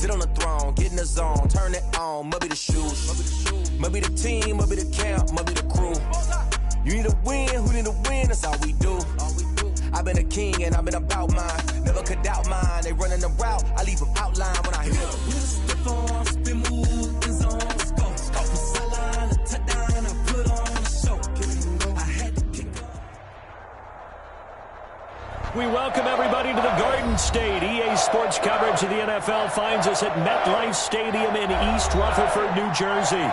sit on the throne, get in the zone, turn it on, must be the shoes, must be the team, must be the camp, must be the crew. You need a win, who need a win, that's all we do. I've been a king and I've been about mine, never could doubt mine. They running the route, I leave them outline when I hit them. Step on, spin, move, in zone, go. Sideline, a touchdown, I put on a show. I had to kick up. We welcome everybody to the Garden State. EA Sports coverage of the NFL finds us at MetLife Stadium in East Rutherford, New Jersey.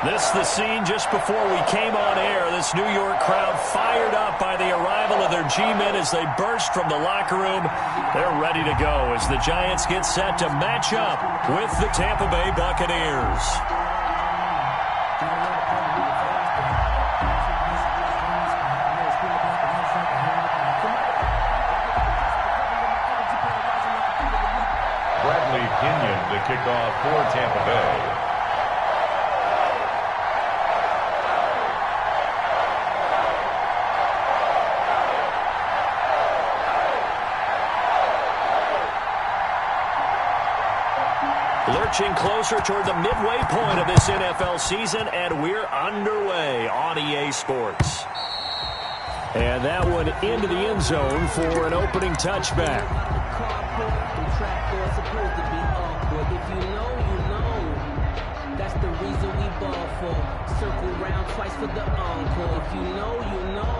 This is the scene just before we came on air. This New York crowd fired up by the arrival of their G-men as they burst from the locker room. They're ready to go as the Giants get set to match up with the Tampa Bay Buccaneers. The kickoff for Tampa Bay. Lurching closer toward the midway point of this NFL season, and we're underway on EA Sports. And that one into the end zone for an opening touchback. If you know, you know. That's the reason we ball for. Circle round twice for the encore. If you know, you know.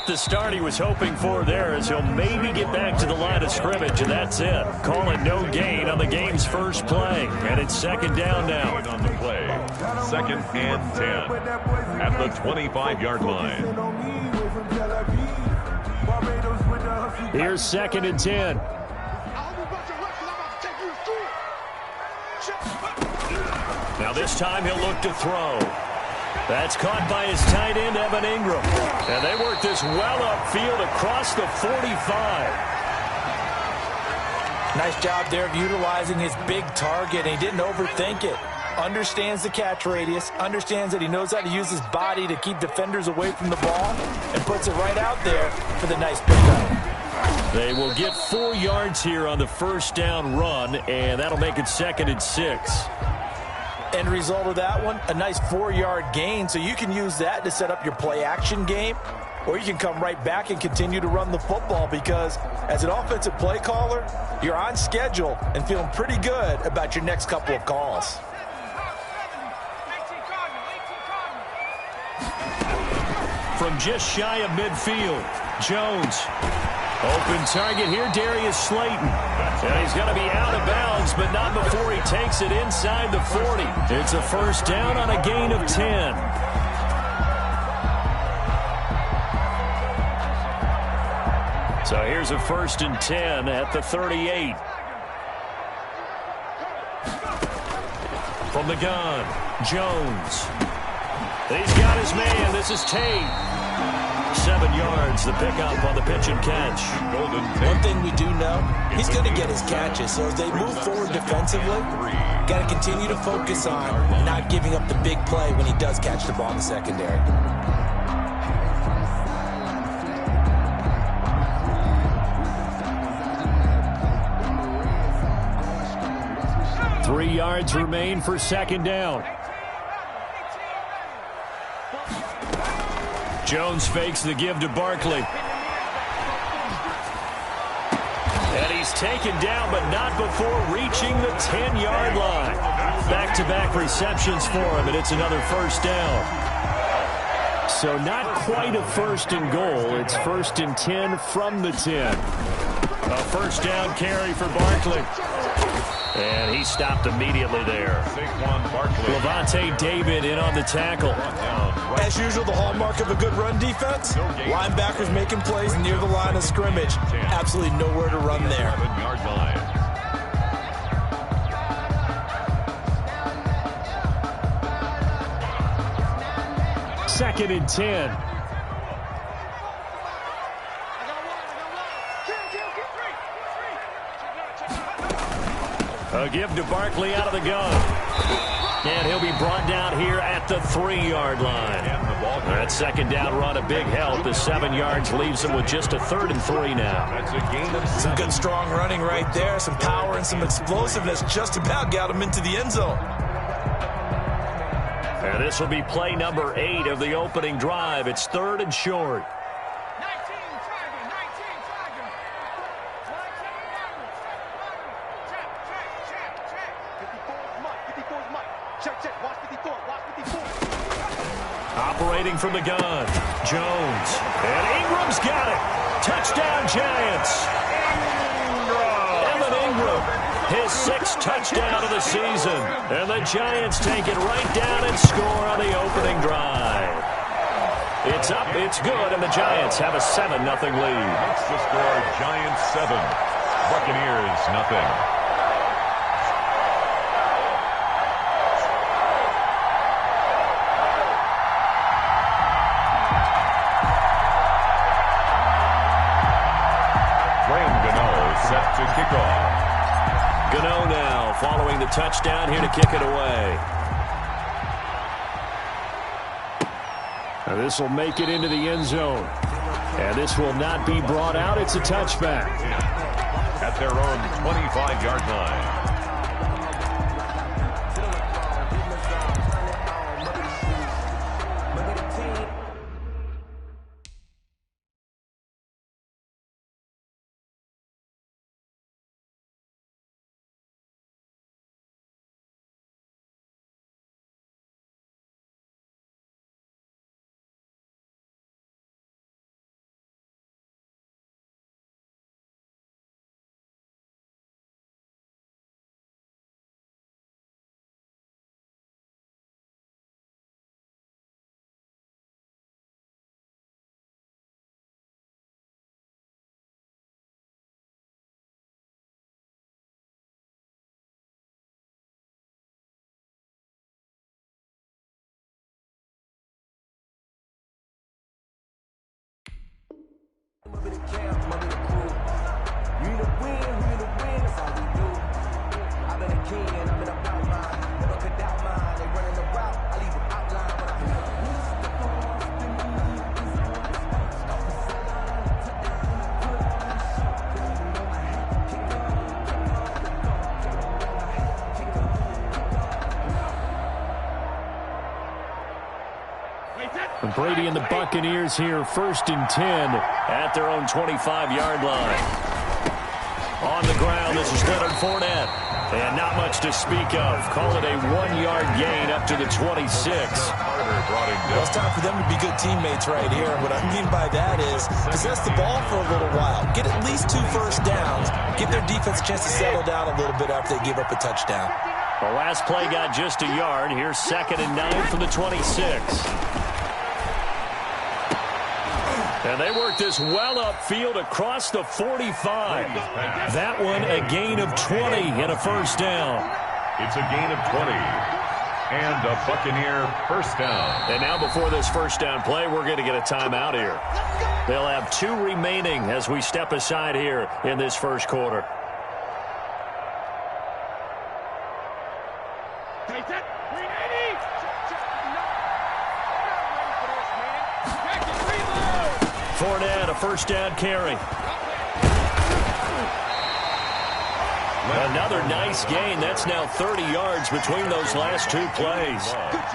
The start he was hoping for there as he'll maybe get back to the line of scrimmage, and that's it. Call it no gain on the game's first play, and it's second down now. On the play, 2nd and 10 at the 25-yard line. Here's 2nd and 10. Now this time he'll look to throw. That's caught by his tight end, Evan Ingram. And they work this well upfield across the 45. Nice job there of utilizing his big target. And he didn't overthink it. Understands the catch radius. Understands that he knows how to use his body to keep defenders away from the ball. And puts it right out there for the nice pickup. They will get 4 yards here on the first down run. And that'll make it 2nd and 6. End result of that one, a nice 4-yard gain. So you can use that to set up your play-action game, or you can come right back and continue to run the football because as an offensive play caller, you're on schedule and feeling pretty good about your next couple of calls. From just shy of midfield, Jones. Open target here, Darius Slayton. And he's going to be out of bounds, but not before he takes it inside the 40. It's a first down on a gain of 10. So here's a 1st and 10 at the 38. From the gun, Jones. He's got his man. This is Tate. 7 yards, the pickup on the pitch and catch. One thing we do know, he's going to get his catches. So as they move forward defensively, got to continue to focus on not giving up the big play when he does catch the ball in the secondary. Three yards remain for second down. Jones fakes the give to Barkley. And he's taken down, but not before reaching the 10-yard line. Back-to-back receptions for him, and it's another first down. So not quite a 1st and goal. It's 1st and 10 from the 10. A first down carry for Barkley. And he stopped immediately there. Levante David in on the tackle. As usual, the hallmark of a good run defense, linebackers making plays near the line of scrimmage. Absolutely nowhere to run there. 7-yard line. Second and 10. A give to Barkley out of the gun. And he'll be brought down here at the 3-yard line. That second down run, a big help. The 7 yards leaves him with just a 3rd and 3 now. That's a gain of 7. Some good strong running right there. Some power and some explosiveness just about got him into the end zone. And this will be play number 8 of the opening drive. It's 3rd and short. Operating from the gun, Jones. And Ingram's got it. Touchdown, Giants. Evan Ingram, his 6th touchdown of the season. And the Giants take it right down and score on the opening drive. It's up, it's good, and the Giants have a 7-0 lead. Makes the score Giants 7, Buccaneers nothing. Set to kick off. Gano now following the touchdown here to kick it away. Now this will make it into the end zone. And this will not be brought out. It's a touchback. At their own 25-yard line. Brady and the Buccaneers here, 1st and 10 at their own 25-yard line. On the ground, this is Leonard Fournette. And not much to speak of. Call it a 1-yard gain up to the 26. Well, it's time for them to be good teammates right here. What I mean by that is possess the ball for a little while. Get at least 2 first downs. Give their defense a chance to settle down a little bit after they give up a touchdown. The last play got just a yard. Here's 2nd and 9 from the 26. And they work this well upfield across the 45. That one a gain of 20 and a first down. It's a gain of 20. And a Buccaneer first down. And now before this first down play, we're going to get a timeout here. They'll have 2 remaining as we step aside here in this first quarter. Fournette, a first down carry. Another nice gain. That's now 30 yards between those last 2 plays.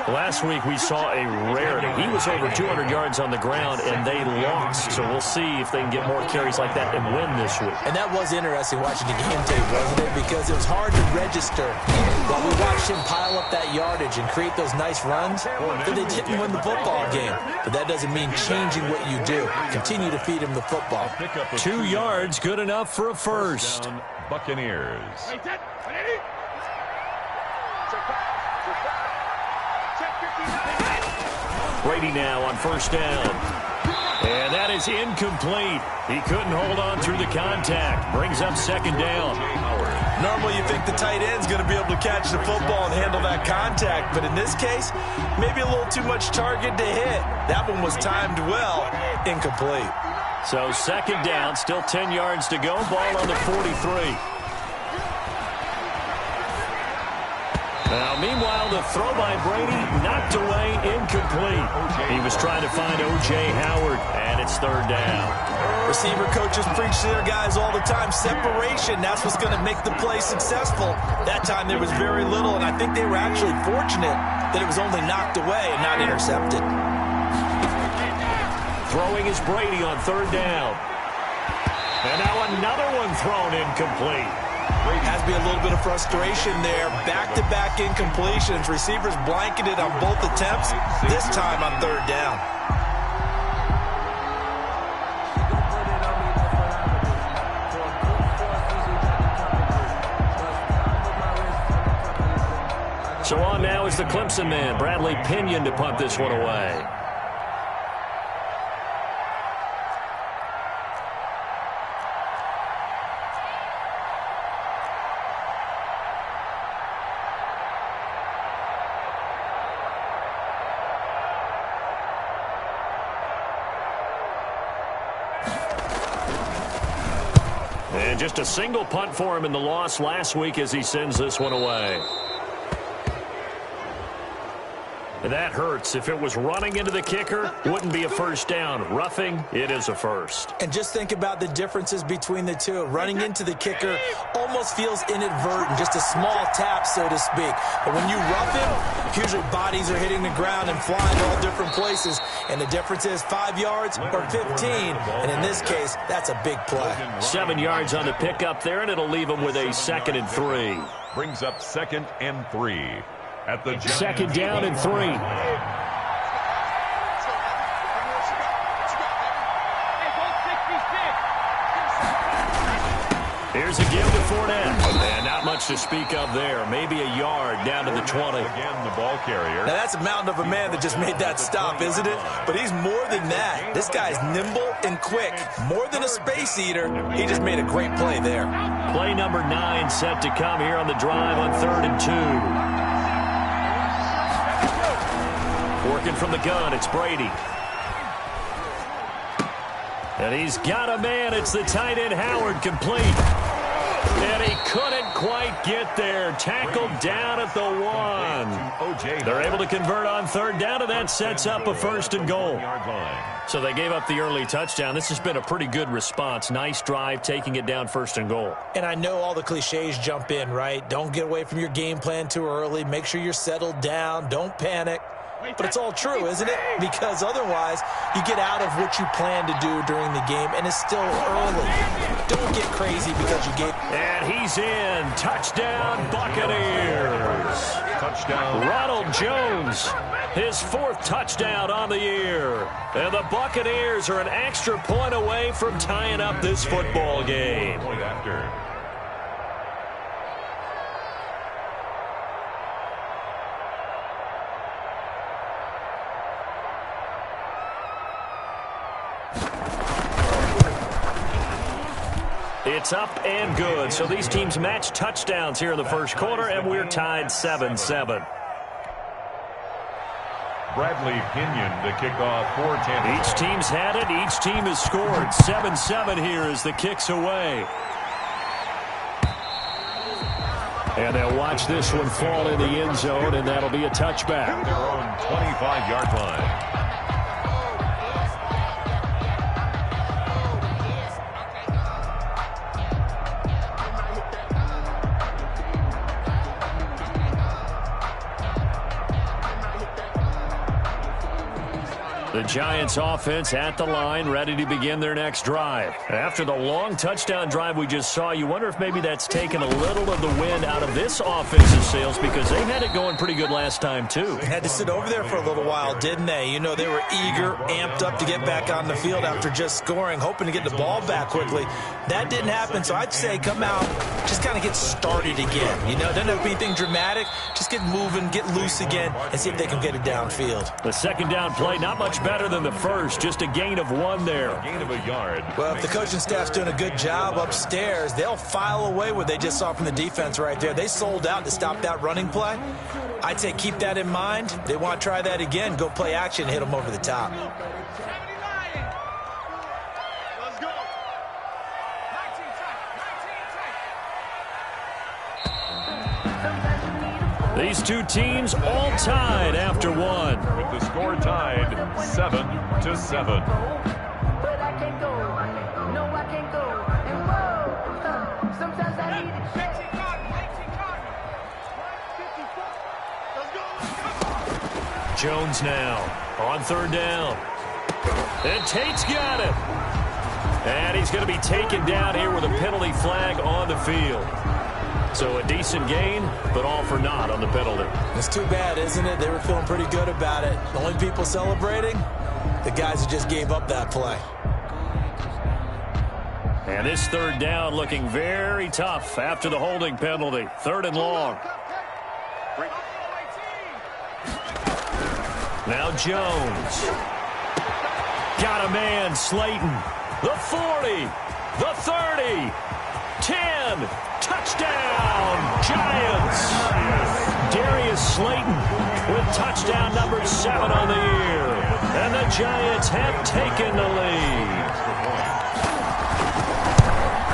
Last week we saw a rarity. He was over 200 yards on the ground, and they lost. So we'll see if they can get more carries like that and win this week. And that was interesting watching the game tape, wasn't it? Because it was hard to register while we watched him pile up that yardage and create those nice runs that they didn't win the football game. But that doesn't mean changing what you do. Continue to feed him the football. 2 yards, good enough for a first. Buccaneers. Brady now on first down. And that is incomplete. He couldn't hold on through the contact. Brings up 2nd down. Normally you think the tight end's going to be able to catch the football and handle that contact. But in this case, maybe a little too much target to hit. That one was timed well. Incomplete. So 2nd down, still 10 yards to go. Ball on the 43. The throw by Brady, knocked away, incomplete. He was trying to find O.J. Howard, and it's third down. Receiver coaches preach to their guys all the time. Separation, that's what's going to make the play successful. That time there was very little, and I think they were actually fortunate that it was only knocked away and not intercepted. Throwing is Brady on third down. And now another one thrown incomplete. Has to be a little bit of frustration there. Back-to-back incompletions. Receivers blanketed on both attempts, this time on third down. So on now is the Clemson man, Bradley Pinion, to punt this one away. And just a single punt for him in the loss last week as he sends this one away. That hurts. If it was running into the kicker, wouldn't be a first down. Roughing, it is a first. And just think about the differences between the two. Running into the kicker almost feels inadvertent, just a small tap, so to speak. But when you rough him, usually bodies are hitting the ground and flying all different places. And the difference is 5 yards or 15. And in this case, that's a big play. 7 yards on the pickup there, and it'll leave him with a 2nd and 3. Brings up 2nd and 3. At the second down and 3. Here's a give to Fournette. And not much to speak of there. Maybe a yard down to the 20. Again, the ball carrier. Now, that's a mountain of a man that just made that stop, isn't it? But he's more than that. This guy's nimble and quick. More than a space eater. He just made a great play there. Play number 9 set to come here on the drive on 3rd and 2. Working from the gun, it's Brady. And he's got a man. It's the tight end, Howard, complete. And he couldn't quite get there. Tackled down at the 1. They're able to convert on 3rd down, and that sets up a 1st and goal. So they gave up the early touchdown. This has been a pretty good response. Nice drive, taking it down 1st and goal. And I know all the cliches jump in, right? Don't get away from your game plan too early. Make sure you're settled down. Don't panic. But it's all true, isn't it? Because otherwise, you get out of what you plan to do during the game, and it's still early. Don't get crazy because you get... And he's in. Touchdown, Buccaneers. Touchdown. Ronald Jones, his 4th touchdown on the year. And the Buccaneers are an extra point away from tying up this football game. Point after. It's up and good. So these teams match touchdowns here in the first quarter, and we're tied 7-7. Bradley Pinion to kick off for Tampa. Each team's had it. Each team has scored. 7-7 here as the kick's away. And they'll watch this one fall in the end zone, and that'll be a touchback. Their own 25-yard line. The Giants offense at the line, ready to begin their next drive. After the long touchdown drive we just saw, you wonder if maybe that's taken a little of the wind out of this offensive sails, because they had it going pretty good last time, too. They had to sit over there for a little while, didn't they? You know, they were eager, amped up to get back on the field after just scoring, hoping to get the ball back quickly. That didn't happen, so I'd say come out, just kind of get started again. You know, doesn't have to be anything dramatic. Just get moving, get loose again, and see if they can get it downfield. The second down play, not much better than the first, just a gain of 1 there. A gain of a yard. Well, if the coaching staff's doing a good job upstairs, they'll file away what they just saw from the defense right there. They sold out to stop that running play. I'd say keep that in mind. They want to try that again, go play action, hit them over the top. These two teams all tied after one. With the score tied 7-7. But I can't go. No, I can't go. And whoa, sometimes I need a check. Jones now on third down. And Tate's got it. And he's going to be taken down here with a penalty flag on the field. So a decent gain, but all for naught on the penalty. It's too bad, isn't it? They were feeling pretty good about it. The only people celebrating, the guys who just gave up that play. And this third down looking very tough after the holding penalty. Third and long. Now Jones. Got a man, Slayton. The 40, the 30, 10, touchdown, Giants. Darius Slayton with touchdown number 7 on the year. And the Giants have taken the lead.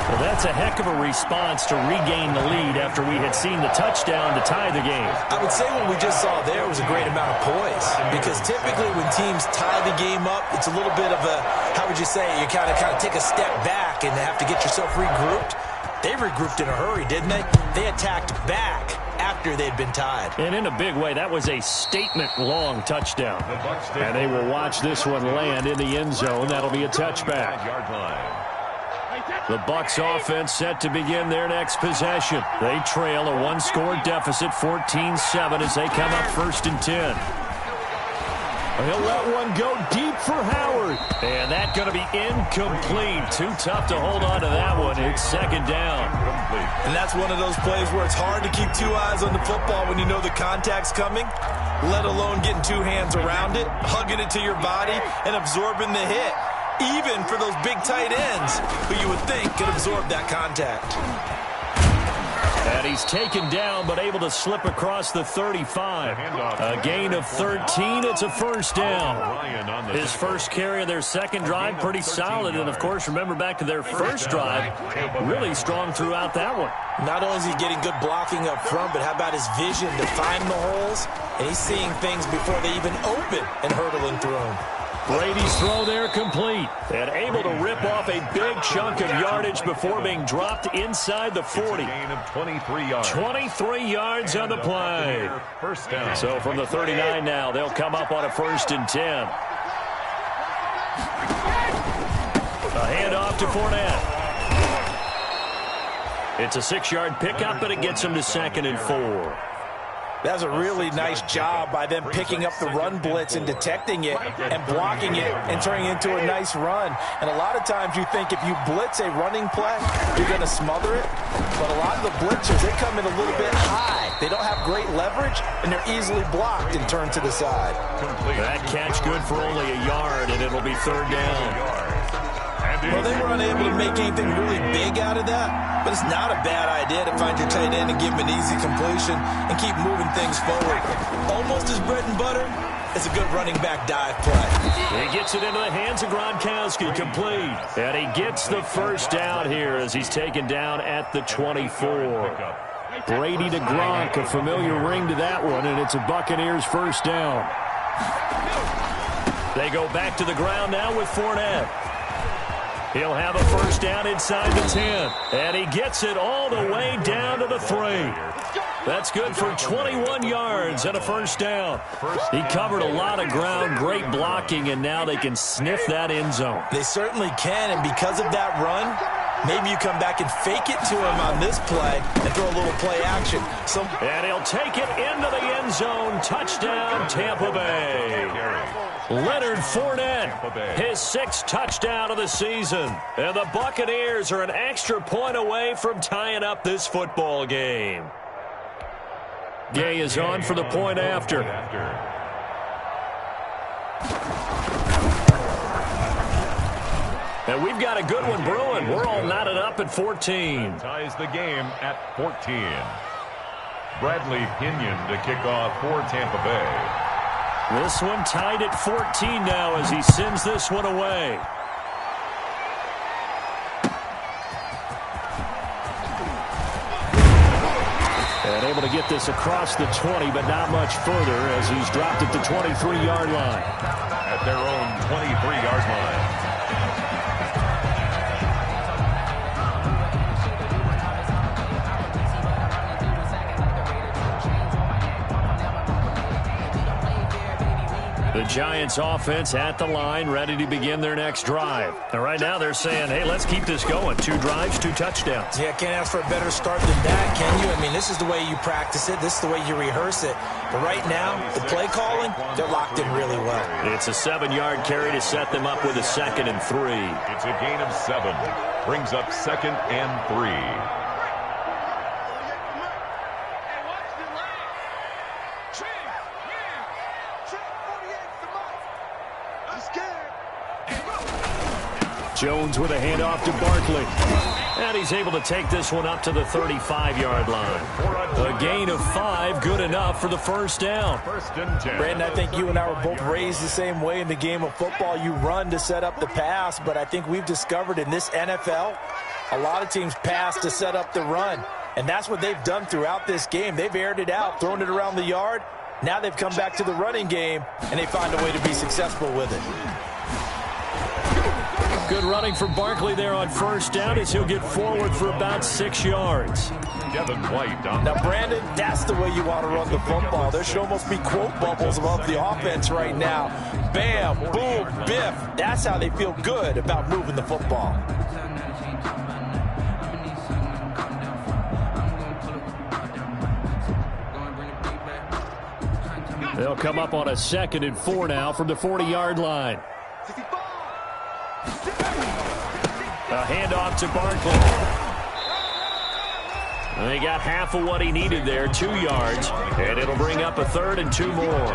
Well, that's a heck of a response to regain the lead after we had seen the touchdown to tie the game. I would say what we just saw there was a great amount of poise, because typically when teams tie the game up, it's a little bit of a, how would you say, you kind of take a step back and have to get yourself regrouped. They regrouped in a hurry, didn't they? They attacked back after they'd been tied. And in a big way, that was a statement-long touchdown. And they will watch this one land in the end zone. That'll be a touchback. The Bucs offense set to begin their next possession. They trail a one-score deficit, 14-7, as they come up 1st and 10. He'll let one go deep for Howard. And that's going to be incomplete. Too tough to hold on to that one. It's second down. And that's one of those plays where it's hard to keep 2 eyes on the football when you know the contact's coming, let alone getting 2 hands around it, hugging it to your body, and absorbing the hit. Even for those big tight ends who you would think could absorb that contact. And he's taken down, but able to slip across the 35. A gain of 13. It's a first down. His first carry of their second drive, pretty solid. And, of course, remember back to their first drive, really strong throughout that one. Not only is he getting good blocking up front, but how about his vision to find the holes? And he's seeing things before they even open and hurtling through them. Brady's throw there complete, and able to rip off a big chunk of yardage before being dropped inside the 40. Gain of 23 yards. 23 yards on the play. First down. So from the 39 now, they'll come up on a 1st and 10. A handoff to Fournette. It's a 6-yard pickup, but it gets him to 2nd and 4. That's a really nice job by them picking up the run blitz and detecting it and blocking it and turning it into a nice run. And a lot of times you think if you blitz a running play, you're going to smother it. But a lot of the blitzers, they come in a little bit high. They don't have great leverage, and they're easily blocked and turned to the side. That catch good for only a yard, and it'll be 3rd down. Well, they were unable to make anything really big out of that, but it's not a bad idea to find your tight end and give him an easy completion and keep moving things forward. Almost as bread and butter as a good running back dive play. He gets it into the hands of Gronkowski, complete. And he gets the first down here as he's taken down at the 24. Brady to Gronk, a familiar ring to that one, and it's a Buccaneers first down. They go back to the ground now with Fournette. He'll have a first down inside the 10. And he gets it all the way down to the 3. That's good for 21 yards and a first down. He covered a lot of ground, great blocking, and now they can sniff that end zone. They certainly can, and because of that run, maybe you come back and fake it to him on this play and throw a little play action. And he'll take it into the end zone. Touchdown, Tampa Bay. Leonard Fournette, his 6th touchdown of the season. And the Buccaneers are an extra point away from tying up this football game. Gay is on for the point after. And we've got a good one brewing. We're all knotted up at 14. Ties the game at 14. Bradley Pinion to kick off for Tampa Bay. This one tied at 14 now as he sends this one away. And able to get this across the 20, but not much further as he's dropped at the 23-yard line. At their own 23-yard line. The Giants offense at the line, ready to begin their next drive. And right now they're saying, hey, let's keep this going. 2 drives, 2 touchdowns. Yeah, can't ask for a better start than that, can you? I mean, this is the way you practice it. This is the way you rehearse it. But right now, the play calling, they're locked in really well. It's a 7-yard carry to set them up with a 2nd and 3. It's a gain of 7. Brings up 2nd and 3. Jones with a handoff to Barkley. And he's able to take this one up to the 35-yard line. A gain of 5, good enough for the first down. First and 10. Brandon, I think you and I were both raised the same way in the game of football. You run to set up the pass, but I think we've discovered in this NFL, a lot of teams pass to set up the run. And that's what they've done throughout this game. They've aired it out, thrown it around the yard. Now they've come back to the running game, and they find a way to be successful with it. Good running for Barkley there on first down as he'll get forward for about 6 yards. Devin White on. Now, Brandon, that's the way you want to run the football. There should almost be quote bubbles above the offense right now. Bam, boom, biff. That's how they feel good about moving the football. They'll come up on a 2nd and 4 now from the 40-yard line. A handoff to Barkley. And he got half of what he needed there, 2 yards. And it'll bring up a 3rd and 2 more.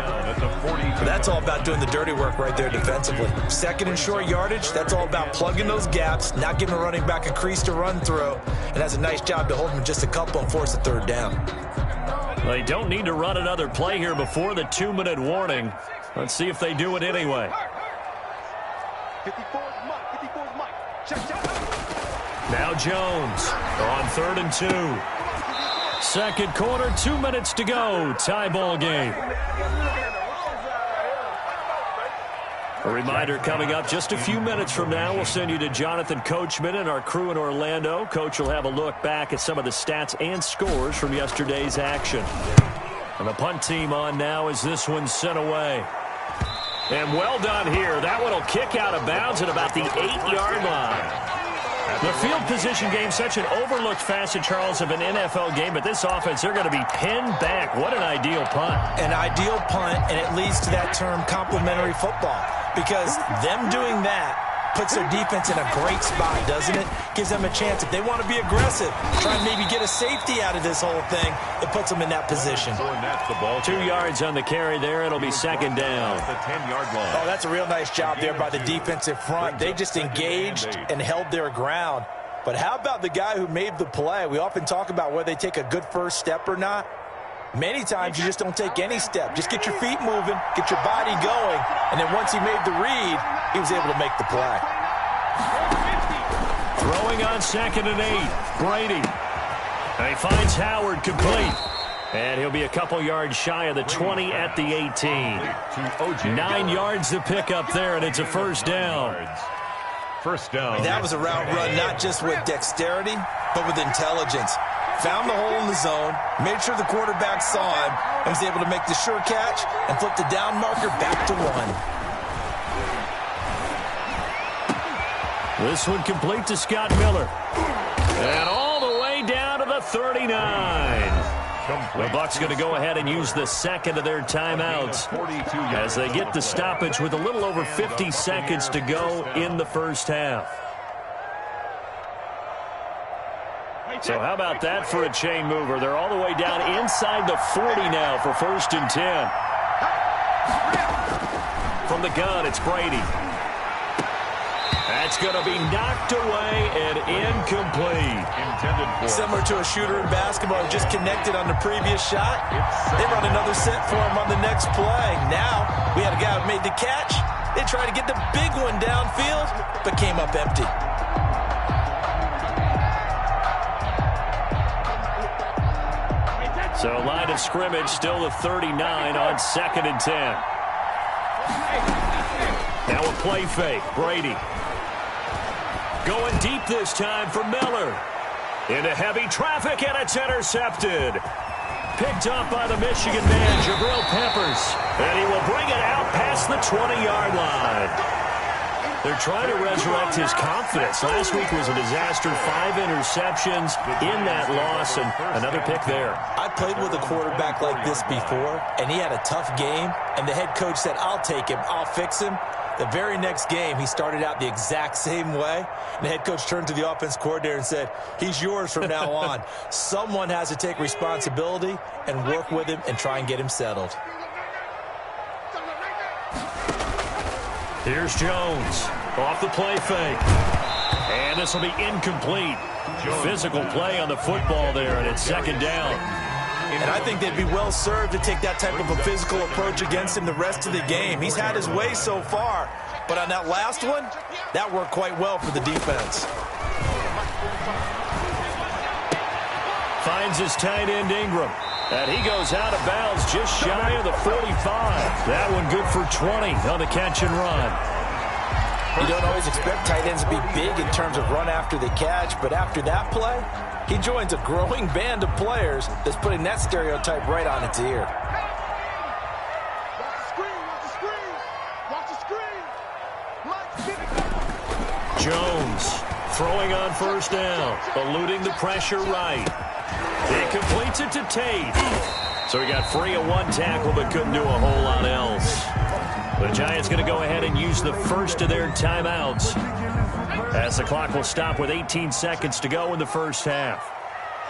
That's all about doing the dirty work right there defensively. 2nd and short yardage, that's all about plugging those gaps, not giving a running back a crease to run through. And that's a nice job to hold him just a couple and force a 3rd down. They don't need to run another play here before the 2-minute warning. Let's see if they do it anyway. Now Jones on 3rd and 2. 2nd quarter, 2 minutes to go. Tie ball game. A reminder coming up just a few minutes from now. We'll send you to Jonathan Coachman and our crew in Orlando. Coach will have a look back at some of the stats and scores from yesterday's action. And the punt team on now as this one's sent away. And well done here. That one will kick out of bounds at about the 8-yard line. The field position game, such an overlooked facet, Charles, of an NFL game, but this offense, they're going to be pinned back. What an ideal punt. An ideal punt, and it leads to that term complementary football, because them doing that puts their defense in a great spot, doesn't it? Gives them a chance. If they want to be aggressive, try and maybe get a safety out of this whole thing, it puts them in that position. 2 yards on the carry there. It'll be 2nd down. The 10-yard line. Oh, that's a real nice job there by the defensive front. They just engaged and held their ground. But how about the guy who made the play? We often talk about whether they take a good first step or not. Many times you just don't take any step. Just get your feet moving, get your body going, and then once he made the read, he was able to make the play. Throwing on 2nd and 8. Brady. And he finds Howard complete. And he'll be a couple yards shy of the 20 at the 18. 9 yards to pick up there, and it's a first down. First down. That was a route run not just with dexterity, but with intelligence. Found the hole in the zone, made sure the quarterback saw him, and was able to make the sure catch and flip the down marker back to 1. This one complete to Scott Miller. And all the way down to the 39. The Bucs going to go ahead and use the 2nd of their timeouts as they get the stoppage with a little over 50 seconds to go in the first half. So how about that for a chain mover? They're all the way down inside the 40 now for 1st and 10. From the gun, it's Brady. That's going to be knocked away and incomplete. Similar to a shooter in basketball who just connected on the previous shot. They run another set for him on the next play. Now we had a guy who made the catch. They tried to get the big one downfield, but came up empty. So line of scrimmage still the 39 on 2nd and 10. Now a play fake. Brady. Going deep this time for Miller. Into heavy traffic, and it's intercepted. Picked up by the Michigan man, Jabril Peppers. And he will bring it out past the 20-yard line. They're trying to resurrect his confidence. Last week was a disaster. 5 interceptions in that loss, and another pick there. I played with a quarterback like this before, and he had a tough game, and the head coach said, I'll take him, I'll fix him. The very next game, he started out the exact same way, and the head coach turned to the offense coordinator and said, he's yours from now on. Someone has to take responsibility and work with him and try and get him settled. Here's Jones off the play fake. And this will be incomplete. Physical play on the football there, and it's 2nd down. And I think they'd be well served to take that type of a physical approach against him the rest of the game. He's had his way so far, but on that last one, that worked quite well for the defense. Finds his tight end Ingram. And he goes out of bounds just shy of the 45. That one good for 20 on the catch and run. You don't always expect tight ends to be big in terms of run after the catch, but after that play, he joins a growing band of players that's putting that stereotype right on its ear. Jones throwing on 1st down, eluding the pressure right. He completes it to Tate. So he got free of 1 tackle but couldn't do a whole lot else. The Giants going to go ahead and use the first of their timeouts as the clock will stop with 18 seconds to go in the first half.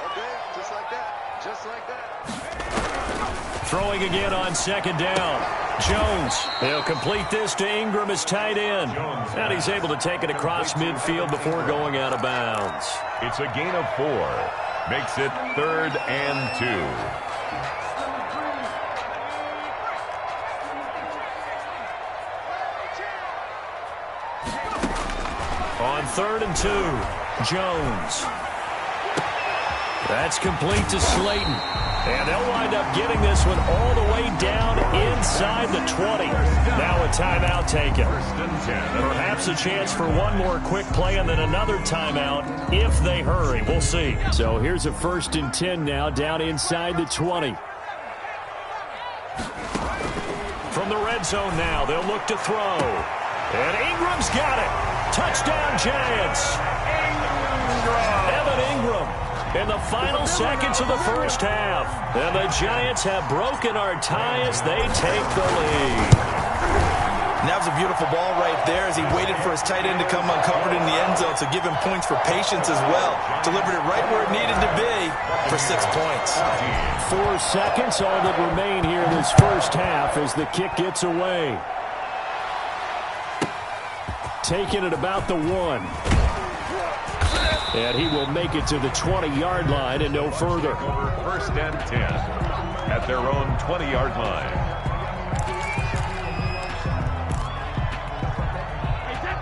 Okay, just like that. Just like that. Throwing again on 2nd down. Jones, he'll complete this to Ingram as tight end. And he's able to take it across midfield before going out of bounds. It's a gain of 4. Makes it 3rd and 2. On 3rd and 2, Jones. That's complete to Slayton. And they'll wind up getting this one all the way down inside the 20. Now a timeout taken. Perhaps a chance for one more quick play and then another timeout if they hurry. We'll see. So here's a 1st and 10 now down inside the 20. From the red zone now, they'll look to throw. And Ingram's got it. Touchdown, Giants. Evan Ingram in the final seconds of the first half. And the Giants have broken our tie as they take the lead. And that was a beautiful ball right there as he waited for his tight end to come uncovered in the end zone, so give him points for patience as well. Delivered it right where it needed to be for 6 points. 4 seconds, all that remain here in this first half as the kick gets away. Taking it about the 1. And he will make it to the 20-yard line and no further. 1st and 10 at their own 20-yard line.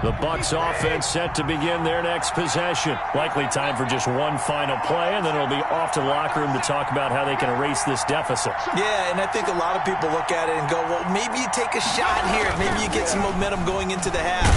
The Bucs offense set to begin their next possession. Likely time for just one final play, and then it'll be off to the locker room to talk about how they can erase this deficit. Yeah, and I think a lot of people look at it and go, well, maybe you take a shot here. Maybe you get some momentum going into the half.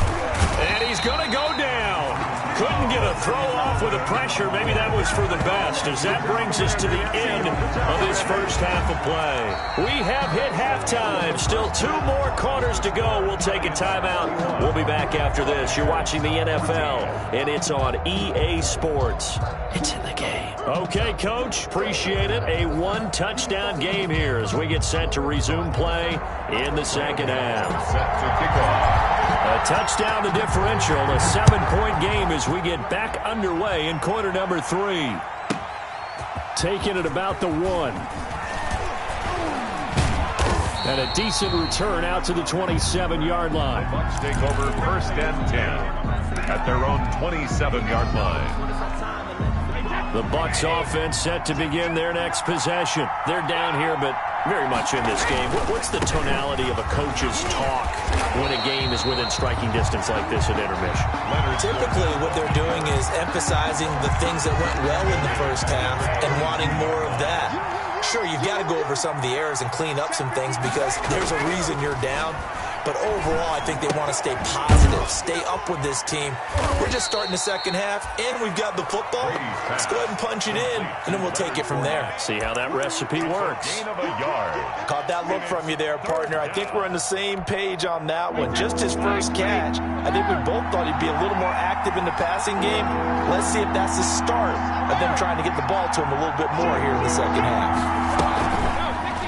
And he's going to go down. Couldn't get a throw off with the pressure. Maybe that was for the best, as that brings us to the end of this first half of play. We have hit halftime. Still 2 more quarters to go. We'll take a timeout. We'll be back after this. You're watching the NFL, and it's on EA Sports. It's in the game. Okay, Coach. Appreciate it. A 1-touchdown game here as we get set to resume play in the second half. Set to kick off. A touchdown to differential, a 7-point game as we get back underway in quarter number 3. Taking it about the 1. And a decent return out to the 27-yard line. The Bucs take over 1st and 10 at their own 27-yard line. The Bucs offense set to begin their next possession. They're down here, but very much in this game. What's the tonality of a coach's talk when a game is within striking distance like this at intermission? Typically, what they're doing is emphasizing the things that went well in the first half and wanting more of that. Sure, you've got to go over some of the errors and clean up some things because there's a reason you're down. But overall, I think they want to stay positive, stay up with this team. We're just starting the second half, and we've got the football. Let's go ahead and punch it in, and then we'll take it from there. See how that recipe works. Gain of a yard. Caught that look from you there, partner. I think we're on the same page on that one. Just his first catch. I think we both thought he'd be a little more active in the passing game. Let's see if that's the start of them trying to get the ball to him a little bit more here in the second half.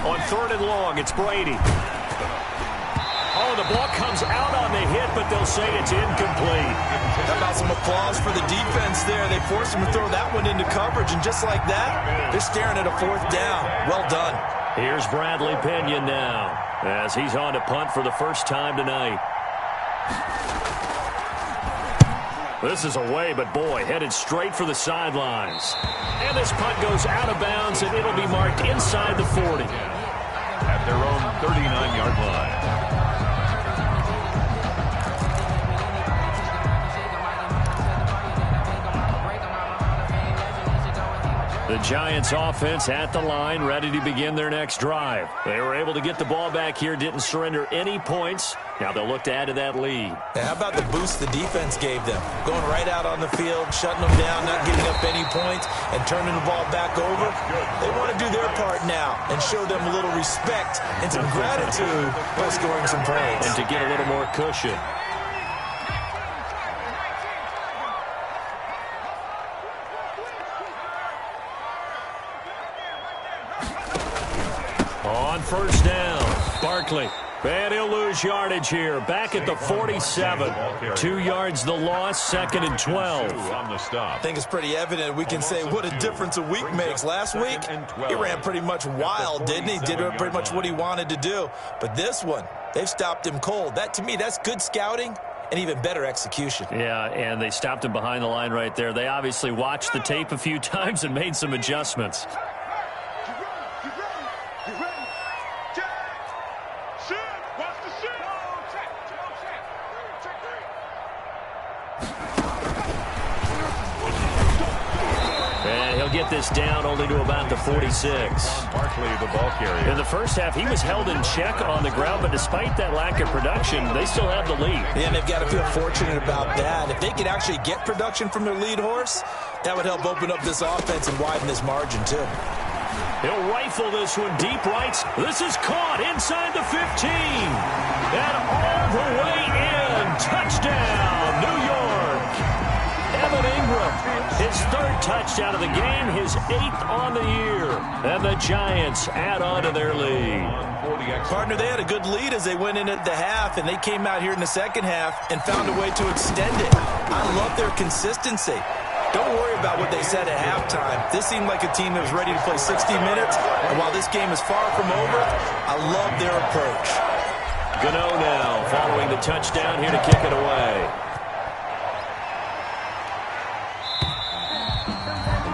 On 3rd and long, it's Brady. Oh, the ball comes out on the hit, but they'll say it's incomplete. How about some applause for the defense there? They forced him to throw that one into coverage, and just like that, they're staring at a 4th down. Well done. Here's Bradley Pinion now, as he's on to punt for the first time tonight. This is away, but boy, headed straight for the sidelines. And this punt goes out of bounds, and it'll be marked inside the 40. At their own 39-yard line. The Giants offense at the line, ready to begin their next drive. They were able to get the ball back here, didn't surrender any points. Now they'll look to add to that lead. And how about the boost the defense gave them? Going right out on the field, shutting them down, not giving up any points, and turning the ball back over. They want to do their part now and show them a little respect and some gratitude by scoring some points. And to get a little more cushion. On 1st down, Barkley. And he'll lose yardage here. Back at the 47. 2 yards the loss, 2nd and 12. On the stop. I think it's pretty evident. We can say what a difference a week makes. Last week, he ran pretty much wild, didn't he? Did pretty much what he wanted to do. But this one, they've stopped him cold. That, to me, that's good scouting and even better execution. Yeah, and they stopped him behind the line right there. They obviously watched the tape a few times and made some adjustments. Get this down only to about the 46. Barkley, the ball carrier. In the first half, he was held in check on the ground, but despite that lack of production, they still have the lead. Yeah, and they've got to feel fortunate about that. If they could actually get production from their lead horse, that would help open up this offense and widen this margin, too. He'll rifle this one deep right. This is caught inside the 15. And all the way in. Touchdown, New York. Evan Ingram, his 3rd touchdown of the game, his 8th on the year. And the Giants add on to their lead. Partner, they had a good lead as they went in at the half, and they came out here in the second half and found a way to extend it. I love their consistency. Don't worry about what they said at halftime. This seemed like a team that was ready to play 60 minutes, and while this game is far from over, I love their approach. Gano now following the touchdown here to kick it away.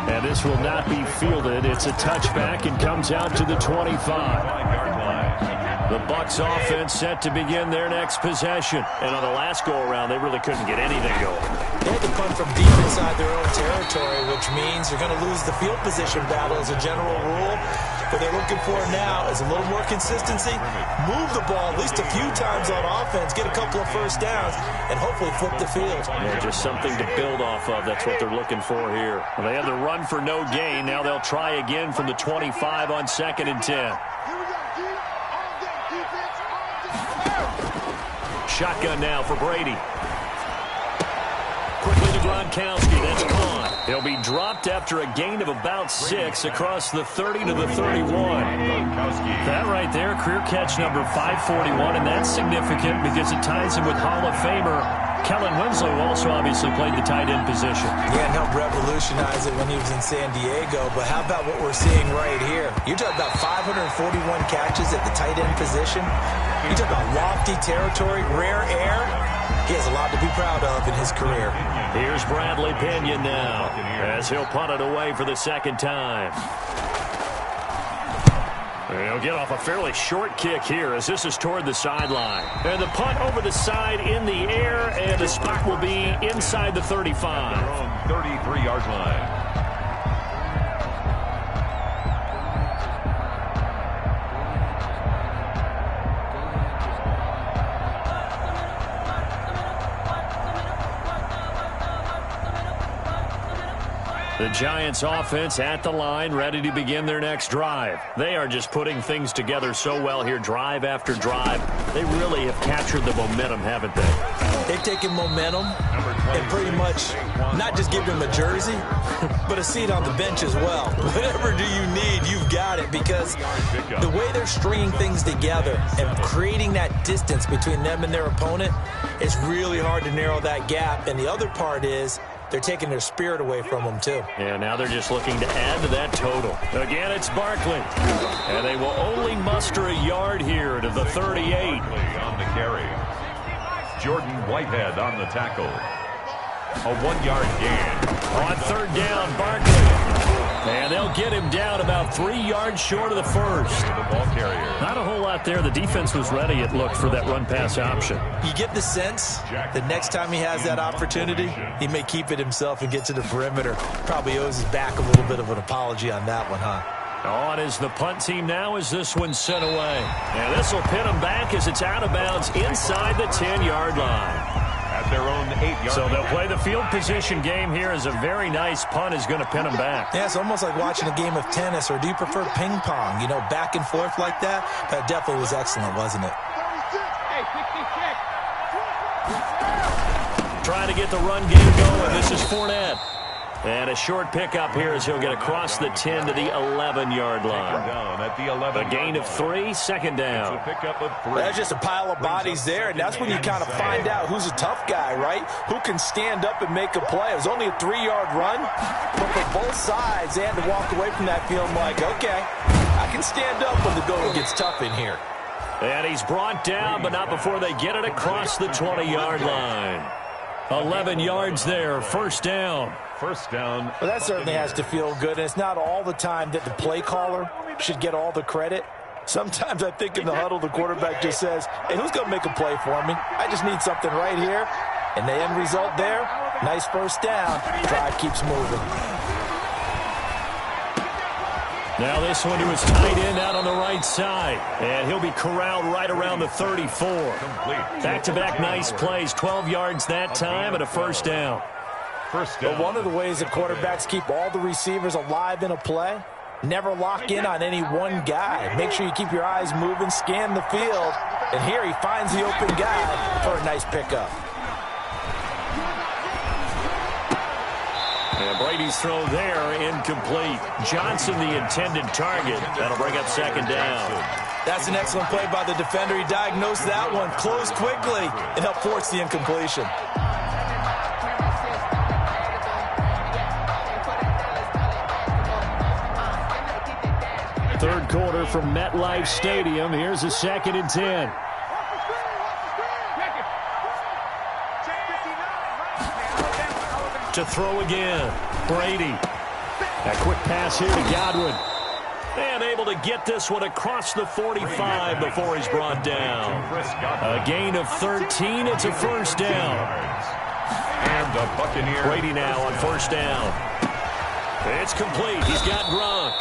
And this will not be fielded. It's a touchback and comes out to the 25. The Bucs offense set to begin their next possession. And on the last go-around, they really couldn't get anything going. They had to punt from deep inside their own territory, which means they're going to lose the field position battle as a general rule. What they're looking for now is a little more consistency, move the ball at least a few times on offense, get a couple of first downs, and hopefully flip the field. Yeah, just something to build off of. That's what they're looking for here. Well, they had the run for no gain. Now they'll try again from the 25 on 2nd and 10. Shotgun now for Brady. Quickly to Gronkowski. That's caught. He'll be dropped after a gain of about 6 across the 30 to the 31. That right there, career catch number 541, and that's significant because it ties him with Hall of Famer Kellen Winslow, who also obviously played the tight end position. Yeah, and helped revolutionize it when he was in San Diego. But how about what we're seeing right here? You're talking about 541 catches at the tight end position. You're talking about lofty territory, rare air. He has a lot to be proud of in his career. Here's Bradley Pinion now as he'll punt it away for the 2nd time. He'll get off a fairly short kick here as this is toward the sideline. And the punt over the side in the air, and the spot will be inside the 35. 33-yard line. The Giants offense at the line, ready to begin their next drive. They are just putting things together so well here, drive after drive. They really have captured the momentum, haven't they? They've taken momentum and pretty much not just given them a jersey, but a seat on the bench as well. Whatever do you need, you've got it, because the way they're stringing things together and creating that distance between them and their opponent, it's really hard to narrow that gap. And the other part is, they're taking their spirit away from them, too. Yeah, now they're just looking to add to that total. Again, it's Barkley. And they will only muster a yard here to the 38. On the carry. Jordan Whitehead on the tackle. A 1-yard gain. On third down, Barkley. And they'll get him down about 3 yards short of the first. The ball carrier. Not a whole lot there. The defense was ready, it looked, for that run-pass option. You get the sense that next time he has that opportunity, he may keep it himself and get to the perimeter. Probably owes his back a little bit of an apology on that one, huh? On is the punt team now as this one's sent away. And this will pin them back as it's out of bounds inside the 10-yard line. At their own 8-yard. So they'll play the field position game here as a very nice punt is going to pin them back. Yeah, it's almost like watching a game of tennis, or do you prefer ping pong? You know, back and forth like that? That definitely was excellent, wasn't it? Trying to get the run game going. This is Fournette. And a short pickup here as he'll get across the 10 to the 11-yard line. Down at the 11. A gain of 3, second down. It's a pickup of 3. There's just a pile of bodies there, and that's when you kind of find out who's a tough guy, right? Who can stand up and make a play. It was only a 3-yard run, but for both sides, they had to walk away from that feeling like, okay, I can stand up when the going gets tough in here. And he's brought down, but not before they get it across the 20-yard line. 11 yards there, first down. First down. Well, that certainly has to feel good, and it's not all the time that the play caller should get all the credit. Sometimes I think in the huddle, the quarterback just says, hey, who's going to make a play for me? I just need something right here. And the end result there, nice first down. Drive keeps moving. Now this one to his tight end out on the right side. And he'll be corralled right around the 34. Back-to-back nice plays, 12 yards that time and a first down. But one of the ways that quarterbacks keep all the receivers alive in a play, never lock in on any one guy. Make sure you keep your eyes moving, scan the field, and here he finds the open guy for a nice pickup. And Brady's throw there, incomplete. Johnson, the intended target. That'll bring up second down. That's an excellent play by the defender. He diagnosed that one, closed quickly, and helped force the incompletion. Third quarter from MetLife Stadium. Here's a 2nd and 10. To throw again, Brady. A quick pass here to Godwin. And able to get this one across the 45 before he's brought down. A gain of 13. It's a first down. And the Buccaneers. Brady now on first down. It's complete. He's got Gronk.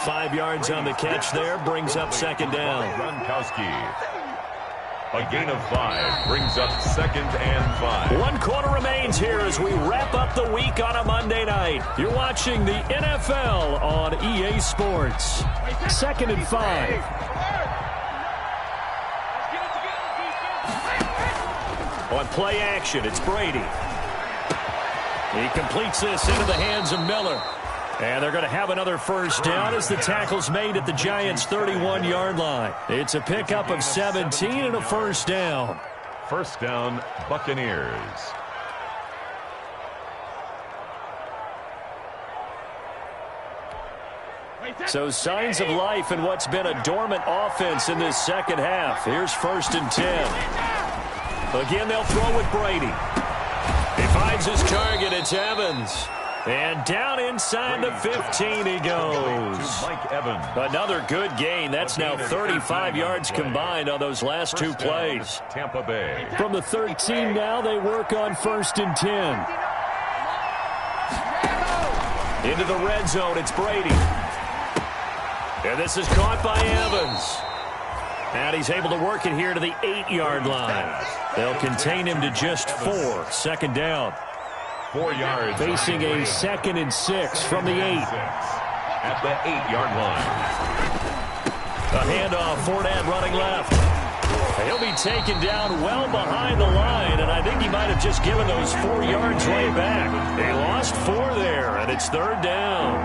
5 yards on the catch there, brings up second down. Gronkowski. A gain of 5 brings up 2nd and 5. 1 quarter remains here as we wrap up the week on a Monday night. You're watching the NFL on EA Sports. 2nd and 5. On play action, it's Brady. He completes this into the hands of Miller. And they're going to have another first down as the tackle's made at the Giants' 31-yard line. It's a pickup of 17 and a first down. First down, Buccaneers. So signs of life in what's been a dormant offense in this second half. Here's 1st and 10. Again, they'll throw with Brady. He finds his target. It's Evans. And down inside the 15 he goes. Mike Evans. Another good gain. That's now 35 yards combined on those last 2 plays. Tampa Bay. From the 13 now, they work on 1st and 10. Into the red zone, it's Brady. And this is caught by Evans. And he's able to work it here to the 8-yard line. They'll contain him to just 4. Second down. 4 yards. Facing a 2nd and 6 from the 8. At the 8-yard line. A handoff, Fournette running left. He'll be taken down well behind the line, and I think he might have just given those 4 yards right back. They lost 4 there, and it's 3rd down.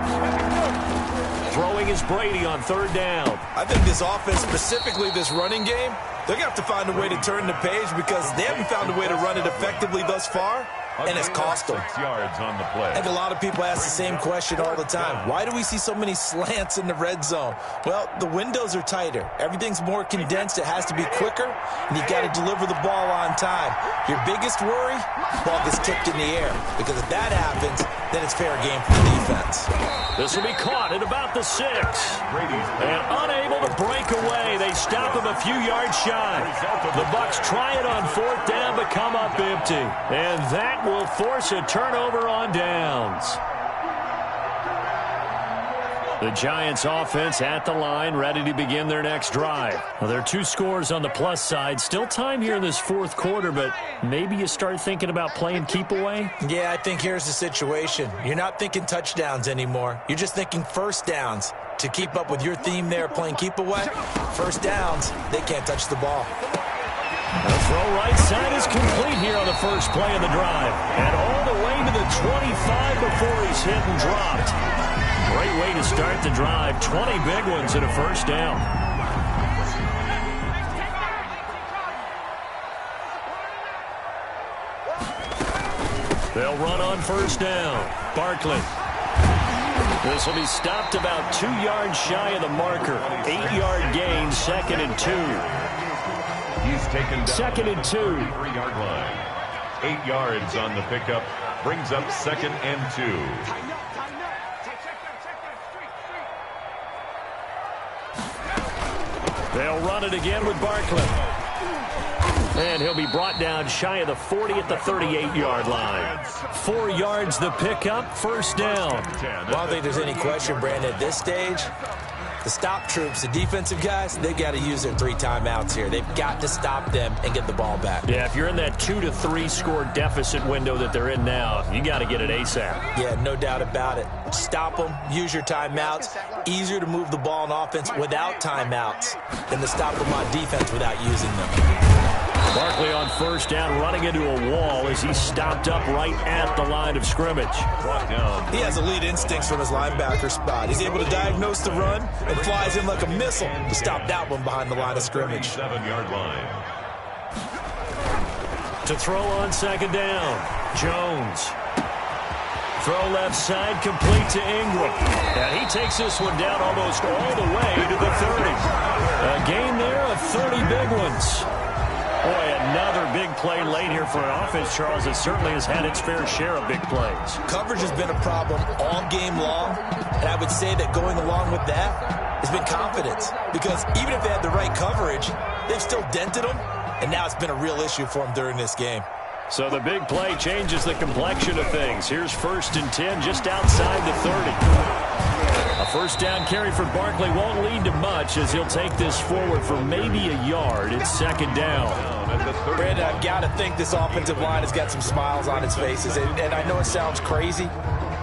Throwing is Brady on 3rd down. I think this offense, specifically this running game, they're going to have to find a way to turn the page because they haven't found a way to run it effectively thus far, and it's cost them. 6 yards on the play. I think a lot of people ask the same question all the time. Why do we see so many slants in the red zone? Well, the windows are tighter. Everything's more condensed. It has to be quicker, and you've got to deliver the ball on time. Your biggest worry, ball gets tipped in the air, because if that happens, then it's fair game for the defense. This will be caught at about the 6. And unable to break away. They stop him a few yards shy. The Bucs try it on 4th down, but come up empty. And that will force a turnover on downs. The Giants offense at the line, ready to begin their next drive. Well, there are 2 scores on the plus side. Still time here in this 4th quarter, but maybe you start thinking about playing keep away? Yeah, I think here's the situation. You're not thinking touchdowns anymore. You're just thinking 1st downs. To keep up with your theme there, playing keep away, 1st downs, they can't touch the ball. The throw right side is complete here on the first play of the drive. And all the way to the 25 before he's hit and dropped. Great way to start the drive. 20 big ones and a 1st down. They'll run on 1st down. Barkley. This will be stopped about 2 yards shy of the marker. 8-yard gain, 2nd and 2. He's taken down 2nd and 2. 3-yard line. 8 yards on the pickup. Brings up 2nd and 2. They'll run it again with Barkley. And he'll be brought down shy of the 40 at the 38-yard line. 4 yards the pickup, 1st down. Well, I don't think there's any question, Brandon, at this stage, the stop troops, the defensive guys, they got to use their 3 timeouts here. They've got to stop them and get the ball back. Yeah, if you're in that 2 to 3 score deficit window that they're in now, you got to get it ASAP. Yeah, no doubt about it. Stop them, use your timeouts. Easier to move the ball on offense without timeouts than to stop them on defense without using them. Barkley on 1st down, running into a wall as he's stopped up right at the line of scrimmage. He has elite instincts from his linebacker spot. He's able to diagnose the run and flies in like a missile to stop that one behind the line of scrimmage. 7-yard line. To throw on 2nd down, Jones. Throw left side, complete to Ingram. And he takes this one down almost all the way to the 30. A gain there of 30 big ones. Boy, another big play late here for an offense, Charles, that certainly has had its fair share of big plays. Coverage has been a problem all game long, and I would say that going along with that has been confidence. Because even if they had the right coverage, they've still dented them, and now it's been a real issue for them during this game. So the big play changes the complexion of things. Here's 1st and 10 just outside the 30. A 1st down carry for Barkley won't lead to much as he'll take this forward for maybe a yard. It's 2nd down. Brandon, I've got to think this offensive line has got some smiles on its faces. And I know it sounds crazy,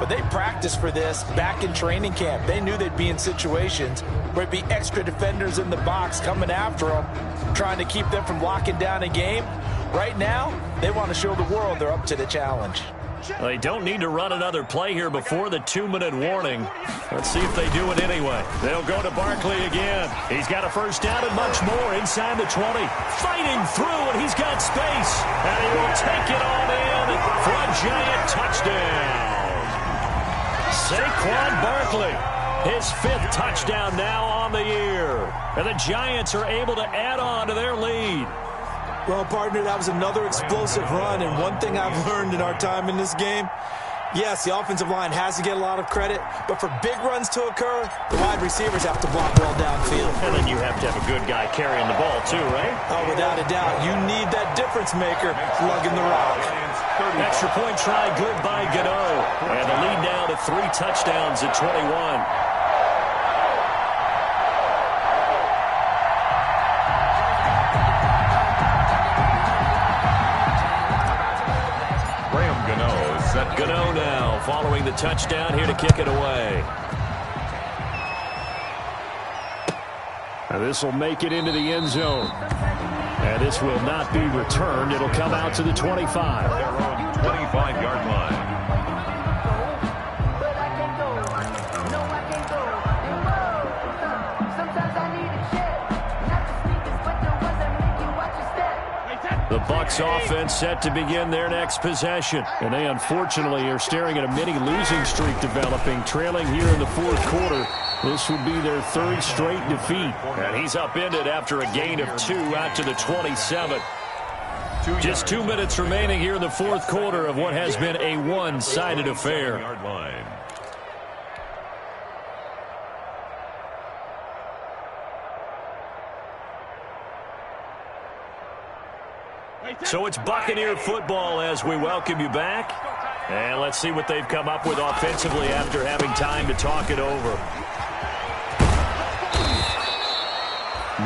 but they practiced for this back in training camp. They knew they'd be in situations where it'd be extra defenders in the box coming after them, trying to keep them from locking down a game. Right now, they want to show the world they're up to the challenge. They don't need to run another play here before the 2-minute warning. Let's see if they do it anyway. They'll go to Barkley again. He's got a 1st down and much more inside the 20. Fighting through, and he's got space. And he will take it on in for a giant touchdown. Saquon Barkley, his 5th touchdown now on the year. And the Giants are able to add on to their lead. Well, partner, that was another explosive run, and one thing I've learned in our time in this game, yes, the offensive line has to get a lot of credit, but for big runs to occur, the wide receivers have to block well downfield. And then you have to have a good guy carrying the ball too, right? Oh, without a doubt. You need that difference maker lugging the rock. Extra point try, good by Gano. And the lead now to 3 touchdowns at 21. Graham Gano is set. Gano now following the touchdown here to kick it away. And this will make it into the end zone. And this will not be returned. It'll come out to the 25. Their own 25-yard line. The Bucs offense set to begin their next possession. And they unfortunately are staring at a mini losing streak developing, trailing here in the fourth quarter. This would be their third straight defeat. And he's upended after a gain of 2 out to the 27. Just 2 minutes remaining here in the fourth quarter of what has been a one-sided affair. So it's Buccaneer football as we welcome you back. And let's see what they've come up with offensively after having time to talk it over.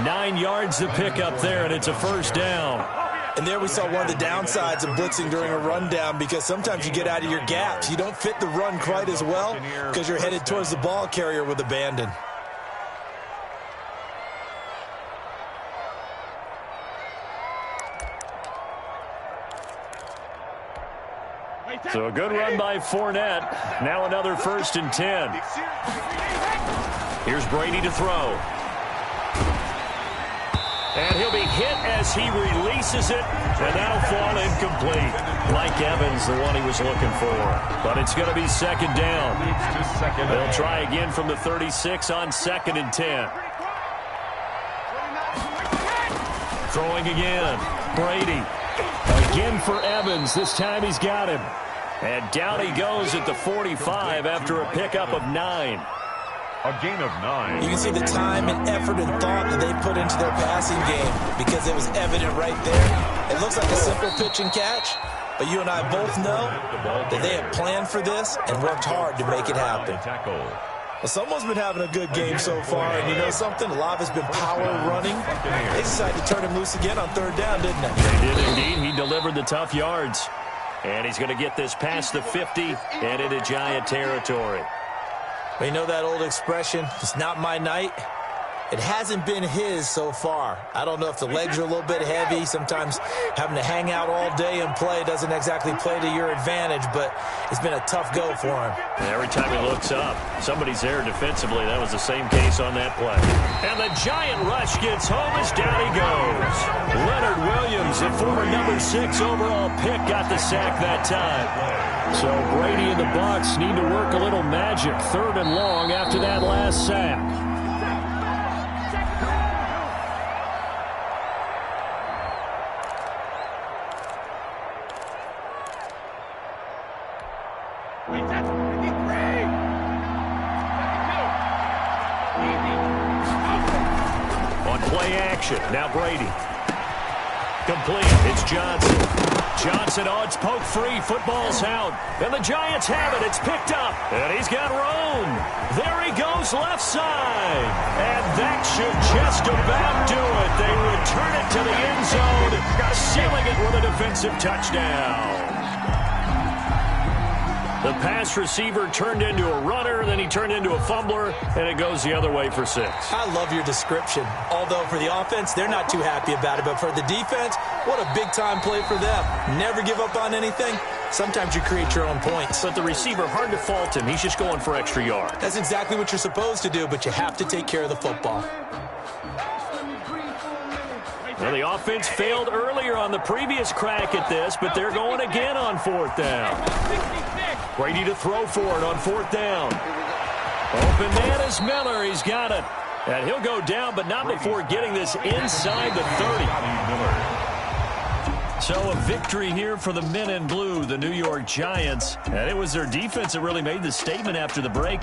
9 yards to pick up there, and it's a first down. And there we saw one of the downsides of blitzing during a rundown, because sometimes you get out of your gaps. You don't fit the run quite as well because you're headed towards the ball carrier with abandon. So a good run by Fournette. Now another 1st and 10. Here's Brady to throw. And he'll be hit as he releases it, and that'll fall incomplete. Mike Evans, the one he was looking for. But it's going to be second down. They'll try again from the 36 on 2nd and 10. Throwing again. Brady. Again for Evans. This time he's got him. And down he goes at the 45 after a pickup of 9. A gain of 9. You can see the time and effort and thought that they put into their passing game, because it was evident right there. It looks like a simple pitch and catch, but you and I both know that they have planned for this and worked hard to make it happen. Well, someone's been having a good game so far, and you know something? A lot of it's been power running. They decided to turn him loose again on 3rd down, didn't they? They did indeed. He delivered the tough yards. And he's going to get this past the 50 and into Giant territory. You know that old expression, it's not my night? It hasn't been his so far. I don't know if the legs are a little bit heavy. Sometimes having to hang out all day and play doesn't exactly play to your advantage, but it's been a tough go for him. And every time he looks up, somebody's there defensively. That was the same case on that play. And the Giant rush gets home as down he goes. Leonard Williams, the former number 6 overall pick, got the sack that time. So Brady and the Bucs need to work a little magic. 3rd and long after that last sack. On play action, now Brady. Complete, it's Johnson. Johnson, oh, it's poke free, football's out. And the Giants have it, it's picked up. And he's got room. There he goes, left side. And that should just about do it. They return it to the end zone, sealing it with a defensive touchdown. The pass receiver turned into a runner, then he turned into a fumbler, and it goes the other way for 6. I love your description. Although for the offense, they're not too happy about it. But for the defense, what a big-time play for them. Never give up on anything. Sometimes you create your own points. But the receiver, hard to fault him. He's just going for extra yards. That's exactly what you're supposed to do, but you have to take care of the football. Well, the offense failed earlier on the previous crack at this, but they're going again on 4th down. Brady to throw for it on 4th down. Open man is Miller. He's got it. And he'll go down, but not before getting this inside the 30. So a victory here for the men in blue, the New York Giants. And it was their defense that really made the statement after the break.